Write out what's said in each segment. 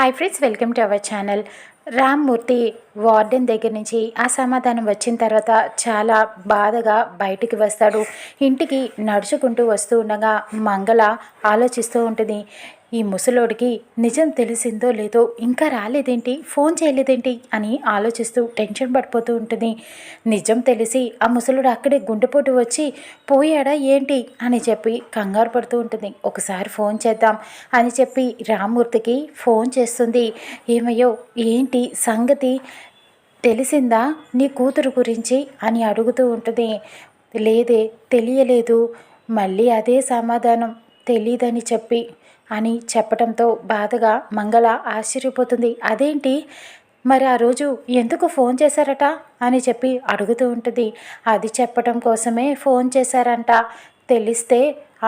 Hi friends, welcome to our channel. Rammurthy warden దగ్గర నుంచి ఆ సమాధానం వచ్చిన తర్వాత చాలా బాధగా బయటికి వస్తాడు. ఇంటికి నడుచుకుంటూ వస్తూ ఉండగా మంగళ ఆలోచిస్తూ ఉంటుంది. ఈ ముసలోడికి నిజం తెలిసిందో లేదో, ఇంకా రాలేదేంటి, ఫోన్ చేయలేదేంటి అని ఆలోచిస్తూ టెన్షన్ పడిపోతూ ఉంటుంది. నిజం తెలిసి ఆ ముసలోడు అక్కడే గుండెపోటు వచ్చి పోయాడా ఏంటి అని చెప్పి కంగారు పడుతూ ఉంటుంది. ఒకసారి ఫోన్ చేద్దాం అని చెప్పి రామ్మూర్తికి ఫోన్ చేస్తుంది. ఏమయ్యో, ఏంటి సంగతి, తెలిసిందా నీ కూతురు గురించి అని అడుగుతూ ఉంటుంది. లేదే, తెలియలేదు. మళ్ళీ అదే సమాధానం, తెలీదని చెప్పి అని చెప్పడంతో బాధగా మంగళ ఆశ్చర్యపోతుంది. అదేంటి మరి ఆ రోజు ఎందుకు ఫోన్ చేశారట అని చెప్పి అడుగుతూ ఉంటుంది. అది చెప్పడం కోసమే ఫోన్ చేశారంట, తెలిస్తే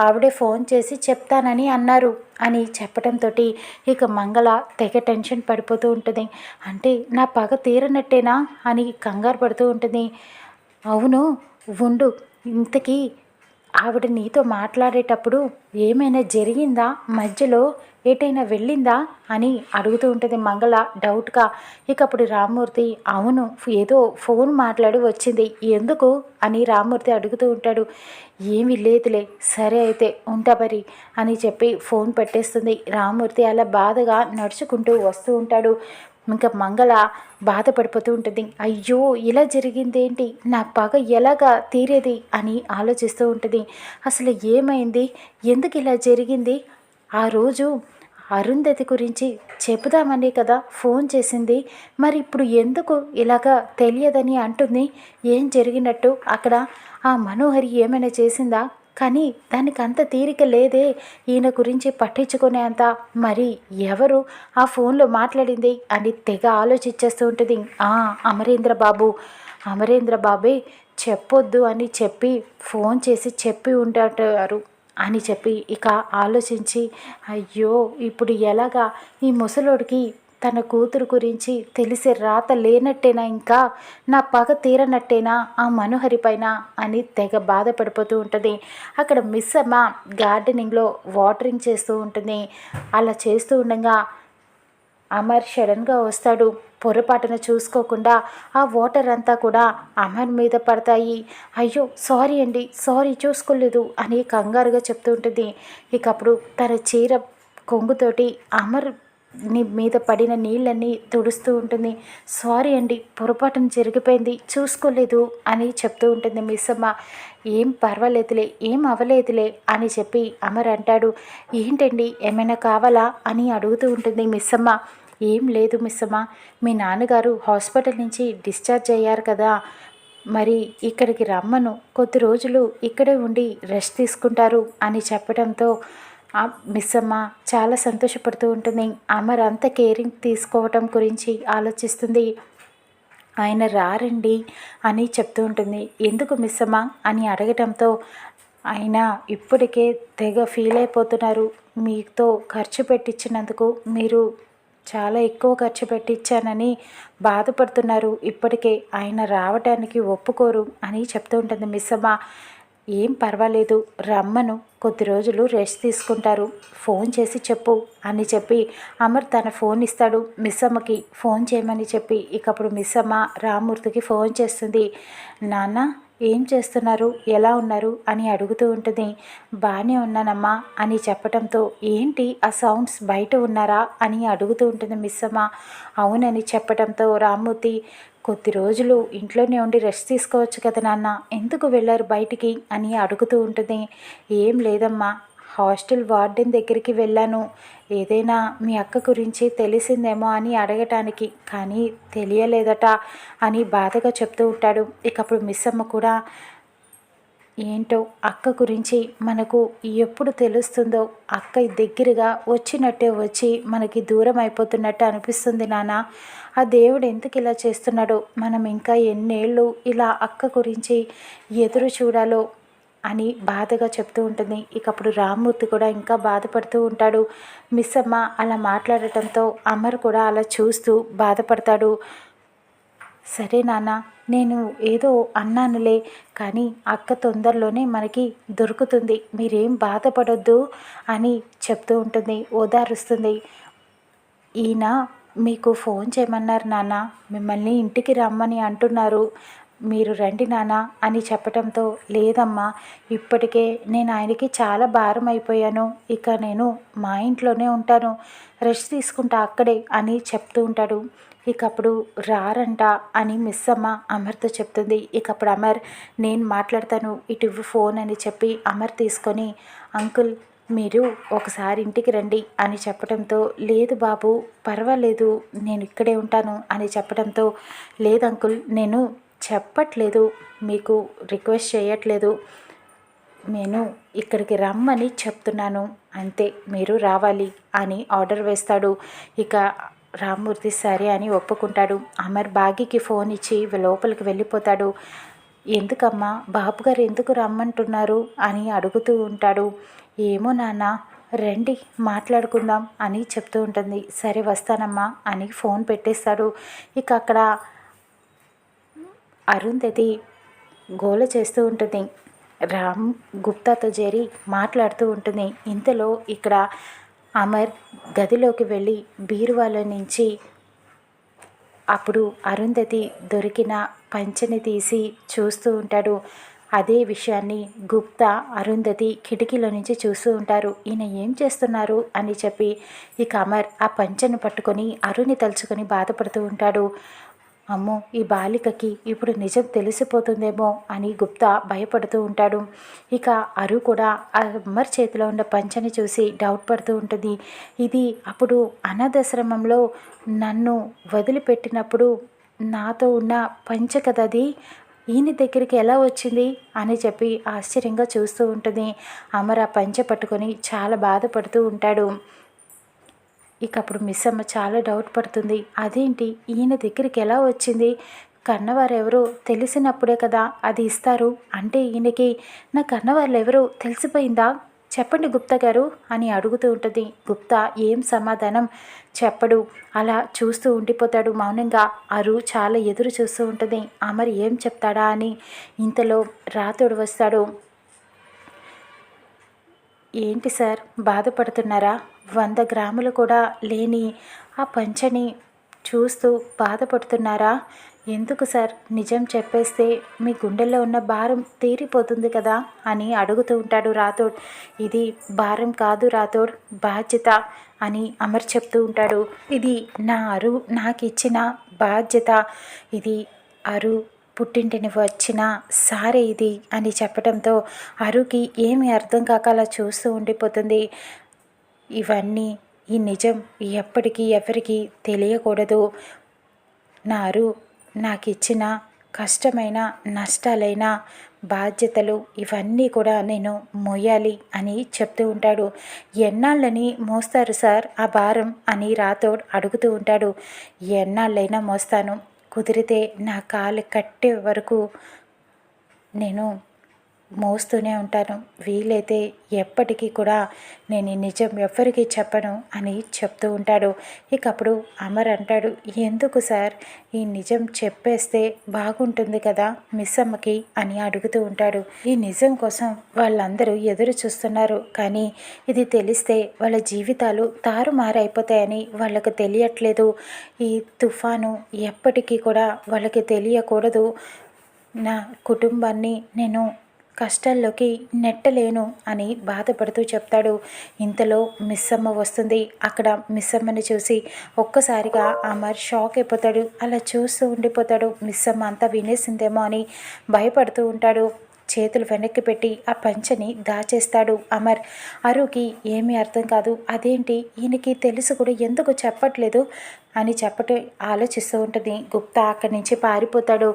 ఆవిడే ఫోన్ చేసి చెప్తానని అన్నారు అని చెప్పడంతో ఇక మంగళ తెగ టెన్షన్ పడిపోతూ ఉంటుంది. అంటే నా పగ తీరనట్టేనా అని కంగారు పడుతూ ఉంటుంది. అవును, ఉండు, ఇంతకీ ఆవిడ నీతో మాట్లాడేటప్పుడు ఏమైనా జరిగిందా, మధ్యలో ఏటైనా వెళ్ళిందా అని అడుగుతూ ఉంటుంది మంగళ డౌట్గా. ఇక అప్పుడు రామ్మూర్తి, అవును, ఏదో ఫోన్ మాట్లాడి వచ్చింది, ఎందుకు అని రామ్మూర్తి అడుగుతూ ఉంటాడు. ఏమీ లేదులే, సరే అయితే ఉంటా మరి అని చెప్పి ఫోన్ పెట్టేస్తుంది. రామ్మూర్తి అలా బాధగా నడుచుకుంటూ వస్తూ ఉంటాడు. ఇంకా మంగళ బాధపడిపోతూ ఉంటుంది. అయ్యో, ఇలా జరిగిందేంటి, నా పగ ఎలాగా తీరేది అని ఆలోచిస్తూ ఉంటుంది. అసలు ఏమైంది, ఎందుకు ఇలా జరిగింది, ఆ రోజు అరుంధతి గురించి చెబుదామని కదా ఫోన్ చేసింది, మరి ఇప్పుడు ఎందుకు ఇలాగా తెలియదని అంటుంది, ఏం జరిగినట్టు అక్కడ ఆ మనోహరి ఏమైనా చేసిందా, కానీ దానికి అంత తీరిక లేదే ఈయన గురించి పట్టించుకునే అంత, మరి ఎవరు ఆ ఫోన్లో మాట్లాడింది అని తెగ ఆలోచించేస్తూ ఉంటుంది. అమరేంద్ర బాబు, అమరేంద్ర బాబే చెప్పొద్దు అని చెప్పి ఫోన్ చేసి చెప్పి ఉంటారు అని చెప్పి ఇక ఆలోచించి, అయ్యో ఇప్పుడు ఎలాగా ఈ ముసలోడికి తన కూతురు గురించి తెలిసి రాత లేనట్టేనా, ఇంకా నా పగ తీరనట్టేనా ఆ మనోహరి పైన అని తెగ బాధపడిపోతూ ఉంటుంది. అక్కడ మిస్ అమ్మ గార్డెనింగ్లో వాటరింగ్ చేస్తూ ఉంటుంది. అలా చేస్తూ ఉండగా అమర్ సడన్గా వస్తాడు. పొరపాటున చూసుకోకుండా ఆ వాటర్ అంతా కూడా అమర్ మీద పడతాయి. అయ్యో సారీ అండి, సారీ, చూసుకోలేదు అని కంగారుగా చెప్తూ ఉంటుంది. ఇక అప్పుడు తన చీర కొంగుతోటి అమర్ మీద పడిన నీళ్ళన్నీ తుడుస్తూ ఉంటుంది. సారీ అండి, పొరపాటున జరిగిపోయింది, చూసుకోలేదు అని చెప్తూ ఉంటుంది మిస్ అమ్మ. ఏం పర్వాలేదులే, ఏం అవ్వలేదులే అని చెప్పి అమర్ అంటాడు. ఏంటండి, ఏమైనా కావాలా అని అడుగుతూ ఉంటుంది మిస్ అమ్మ. ఏం లేదు మిస్ అమ్మ, మీ నాన్నగారు హాస్పిటల్ నుంచి డిశ్చార్జ్ అయ్యారు కదా, మరి ఇక్కడికి రమ్మను, కొద్ది రోజులు ఇక్కడే ఉండి రెస్ట్ తీసుకుంటారు అని చెప్పడంతో మిస్ అమ్మ చాలా సంతోషపడుతూ ఉంటుంది. అమర్ అంత కేరింగ్ తీసుకోవటం గురించి ఆలోచిస్తుంది. ఆయన రారండి అని చెప్తూ ఉంటుంది. ఎందుకు మిస్ అమ్మ అని అడగటంతో ఆయన ఇప్పటికే తెగ ఫీల్ అయిపోతున్నారు, మీతో ఖర్చు పెట్టించినందుకు మీరు చాలా ఎక్కువ ఖర్చు పెట్టించానని బాధపడుతున్నారు, ఇప్పటికే ఆయన రావడానికి ఒప్పుకోరు అని చెప్తూ ఉంటుంది మిస్ అమ్మ. ఏం పర్వాలేదు, రమ్మను, కొద్ది రోజులు రెస్ట్ తీసుకుంటారు, ఫోన్ చేసి చెప్పు అని చెప్పి అమర్ తన ఫోన్ ఇస్తాడు మిస్ అమ్మకి ఫోన్ చేయమని చెప్పి. ఇక అప్పుడు మిస్ అమ్మ రామ్మూర్తికి ఫోన్ చేస్తుంది. నాన్న ఏం చేస్తున్నారు, ఎలా ఉన్నారు అని అడుగుతూ ఉంటుంది. బాగానే ఉన్నానమ్మా అని చెప్పడంతో ఏంటి ఆ సౌండ్స్, బయట ఉన్నారా అని అడుగుతూ ఉంటుంది మిస్ అమ్మ. అవునని చెప్పడంతో రామ్మూర్తి, కొద్ది రోజులు ఇంట్లోనే ఉండి రెస్ట్ తీసుకోవచ్చు కదా నాన్న, ఎందుకు వెళ్ళారు బయటికి అని అడుగుతూ ఉంటుంది. ఏం లేదమ్మా, హాస్టల్ వార్డెన్ దగ్గరికి వెళ్ళాను, ఏదైనా మీ అక్క గురించి తెలిసిందేమో అని అడగటానికి, కానీ తెలియలేదట అని బాధగా చెప్తూ ఉంటాడు. ఇక అప్పుడు మిస్ అమ్మ కూడా, ఏంటో అక్క గురించి మనకు ఎప్పుడు తెలుస్తుందో, అక్క దగ్గరగా వచ్చినట్టే వచ్చి మనకి దూరం అయిపోతున్నట్టు అనిపిస్తుంది నాన్న, ఆ దేవుడు ఎందుకు ఇలా చేస్తున్నాడో, మనం ఇంకా ఎన్నేళ్ళు ఇలా అక్క గురించి ఎదురు చూడాలో అని బాధగా చెప్తూ ఉంటుంది. ఇక అప్పుడు రామ్మూర్తి కూడా ఇంకా బాధపడుతూ ఉంటాడు. మిస్ అమ్మ అలా మాట్లాడటంతో అమర్ కూడా అలా చూస్తూ బాధపడతాడు. సరే నాన్న, నేను ఏదో అన్నానులే, కానీ అక్క తొందరలోనే మనకి దొరుకుతుంది, మీరేం బాధపడొద్దు అని చెప్తూ ఉంటుంది, ఓదారుస్తుంది. ఈయన మీకు ఫోన్ చేయమన్నారు నాన్న, మిమ్మల్ని ఇంటికి రమ్మని అంటున్నారు, మీరు రండి నాన్న అని చెప్పటంతో, లేదమ్మా ఇప్పటికే నేను ఆయనకి చాలా భారం అయిపోయాను, ఇక నేను మా ఇంట్లోనే ఉంటాను, రెస్ట్ తీసుకుంటా అక్కడే అని చెప్తూ ఉంటాడు. ఇక అప్పుడు రారంట అని మిస్ అమ్మ అమర్తో చెప్తుంది. ఇక అప్పుడు అమర్, నేను మాట్లాడతాను, ఇటు ఇవ్వు ఫోన్ అని చెప్పి అమర్ తీసుకొని, అంకుల్ మీరు ఒకసారి ఇంటికి రండి అని చెప్పడంతో, లేదు బాబు పర్వాలేదు నేను ఇక్కడే ఉంటాను అని చెప్పడంతో, లేదు అంకుల్ నేను చెప్పట్లేదు, మీకు రిక్వెస్ట్ చేయట్లేదు, నేను ఇక్కడికి రమ్మని చెప్తున్నాను అంతే, మీరు రావాలి అని ఆర్డర్ వేస్తాడు. ఇక రామ్మూర్తి సరే అని ఒప్పుకుంటాడు. అమర్ బాగీకి ఫోన్ ఇచ్చి లోపలికి వెళ్ళిపోతాడు. ఎందుకమ్మా బాబుగారు ఎందుకు రమ్మంటున్నారు అని అడుగుతూ ఉంటాడు. ఏమో నాన్న, రండి మాట్లాడుకుందాం అని చెప్తూ ఉంటుంది. సరే వస్తానమ్మా అని ఫోన్ పెట్టేస్తాడు. ఇక అక్కడ అరుంధతి గోల చేస్తూ ఉంటుంది. రామ్ గుప్తాతో చేరి మాట్లాడుతూ ఉంటుంది. ఇంతలో ఇక్కడ అమర్ గదిలోకి వెళ్ళి బీరువాలో నుంచి అప్పుడు అరుంధతి దొరికిన పంచెని తీసి చూస్తూ ఉంటాడు. అదే విషయాన్ని గుప్తా అరుంధతి కిటికీలో నుంచి చూస్తూ ఉంటారు. ఈయన ఏం చేస్తున్నారు అని చెప్పి ఇక అమర్ ఆ పంచెను పట్టుకొని అరుణ్ని తలుచుకొని బాధపడుతూ ఉంటాడు. అమ్మో ఈ బాలికకి ఇప్పుడు నిజం తెలిసిపోతుందేమో అని గుప్తా భయపడుతూ ఉంటాడు. ఇక అరు కూడా అమర్ చేతిలో ఉన్న పంచని చూసి డౌట్ పడుతూ ఉంటుంది. ఇది అప్పుడు అనాథాశ్రమంలో నన్ను వదిలిపెట్టినప్పుడు నాతో ఉన్న పంచ కదది, ఈయన దగ్గరికి ఎలా వచ్చింది అని చెప్పి ఆశ్చర్యంగా చూస్తూ ఉంటుంది. అమర్ ఆ పంచ పట్టుకొని చాలా బాధపడుతూ ఉంటాడు. ఇక అప్పుడు మిస్ అమ్మ చాలా డౌట్ పడుతుంది. అదేంటి ఈయన దగ్గరికి ఎలా వచ్చింది, కన్నవారు ఎవరో తెలిసినప్పుడే కదా అది ఇస్తారు, అంటే ఈయనకి నా కన్నవాళ్ళు ఎవరో తెలిసిపోయిందా, చెప్పండి గుప్తా గారు అని అడుగుతూ ఉంటుంది. గుప్తా ఏం సమాధానం చెప్పడు, అలా చూస్తూ ఉండిపోతాడు మౌనంగా. అరు చాలా ఎదురు చూస్తూ ఉంటుంది మరి ఏం చెప్తాడా అని. ఇంతలో రాతోడు వస్తాడు. ఏంటి సార్ బాధపడుతున్నారా, 100 గ్రాములు కూడా లేని ఆ పంచని చూస్తూ బాధపడుతున్నారా, ఎందుకు సార్ నిజం చెప్పేస్తే మీ గుండెల్లో ఉన్న భారం తీరిపోతుంది కదా అని అడుగుతూ ఉంటాడు రాథోడ్. ఇది భారం కాదు రాథోడ్, బాధ్యత అని అమర్ చెప్తూ ఉంటాడు. ఇది నా అరు నాకు ఇచ్చిన బాధ్యత, ఇది అరు పుట్టింటిని వచ్చిన సారే ఇది అని చెప్పడంతో అరుకి ఏమీ అర్థం కాక అలా చూస్తూ ఉండిపోతుంది. ఇవన్నీ ఈ నిజం ఎప్పటికీ ఎవరికి తెలియకూడదు, నా అరు నాకు ఇచ్చిన కష్టమైన నష్టాలైన బాధ్యతలు ఇవన్నీ కూడా నేను మోయాలి అని చెప్తూ ఉంటాడు. ఎన్నాళ్ళని మోస్తారు సార్ ఆ భారం అని రాథోడ్ అడుగుతూ ఉంటాడు. ఎన్నాళ్ళైనా మోస్తాను, కుదిరితే నా కాలు కట్టే వరకు నేను మోస్తూనే ఉంటాను, వీలైతే ఎప్పటికీ కూడా నేను ఈ నిజం ఎవ్వరికీ చెప్పను అని చెప్తూ ఉంటాడు. ఇక అప్పుడు అమర్ అంటాడు, ఎందుకు సార్ ఈ నిజం చెప్పేస్తే బాగుంటుంది కదా మిస్ అమ్మకి అని అడుగుతూ ఉంటాడు. ఈ నిజం కోసం వాళ్ళందరూ ఎదురు చూస్తున్నారు, కానీ ఇది తెలిస్తే వాళ్ళ జీవితాలు తారుమారైపోతాయని వాళ్ళకు తెలియట్లేదు. ఈ తుఫాను ఎప్పటికీ కూడా వాళ్ళకి తెలియకూడదు, నా కుటుంబాన్ని నేను కష్టాల్లోకి నెట్టలేను అని బాధపడుతూ చెప్తాడు. ఇంతలో మిస్సమ్మ వస్తుంది. అక్కడ మిస్సమ్మని చూసి ఒక్కసారిగా అమర్ షాక్ అయిపోతాడు. అలా చూస్తూ ఉండిపోతాడు. మిస్సమ్మ అంతా వినేసిందేమో అని భయపడుతూ ఉంటాడు. చేతులు వెనక్కి పెట్టి ఆ పంచని దాచేస్తాడు అమర్. అరుకి ఏమీ అర్థం కాదు, అదేంటి ఈయనకి తెలుసు కూడా ఎందుకు చెప్పట్లేదు అని ఆలోచిస్తూ ఉంటుంది. గుప్తా అక్కడి నుంచి పారిపోతాడు.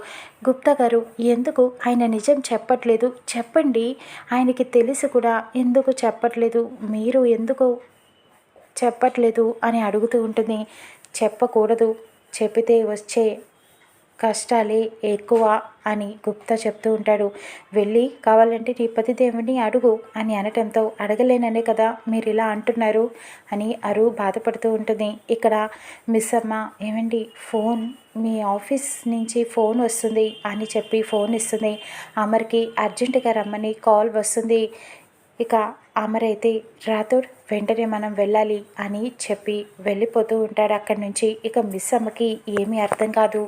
గుప్తా గారు ఎందుకు ఆయన నిజం చెప్పట్లేదు, చెప్పండి, ఆయనకి తెలిసి కూడా ఎందుకు చెప్పట్లేదు, మీరు ఎందుకు చెప్పట్లేదు అని అడుగుతూ ఉంటుంది. చెప్పకూడదు, చెబితే వచ్చే కష్టాలే ఎక్కువ అని గుప్తా చెప్తూ ఉంటాడు. వెళ్ళి కావాలంటే నీ పతిదేవుని అడుగు అని అనటంతో, అడగలేననే కదా మీరు ఇలా అంటున్నారు అని అరు బాధపడుతూ ఉంటుంది. ఇక్కడ మిస్ అమ్మ, ఏమండి ఫోన్ మీ ఆఫీస్ నుంచి ఫోన్ వస్తుంది అని చెప్పి ఫోన్ ఇస్తుంది. అమర్కి అర్జెంటుగా రమ్మని కాల్ వస్తుంది. ఇక అమరైతే రాథోడ్ వెంటనే మనం వెళ్ళాలి అని చెప్పి వెళ్ళిపోతూ ఉంటాడు అక్కడి నుంచి. ఇక మిస్ అమ్మకి ఏమీ అర్థం కాదు.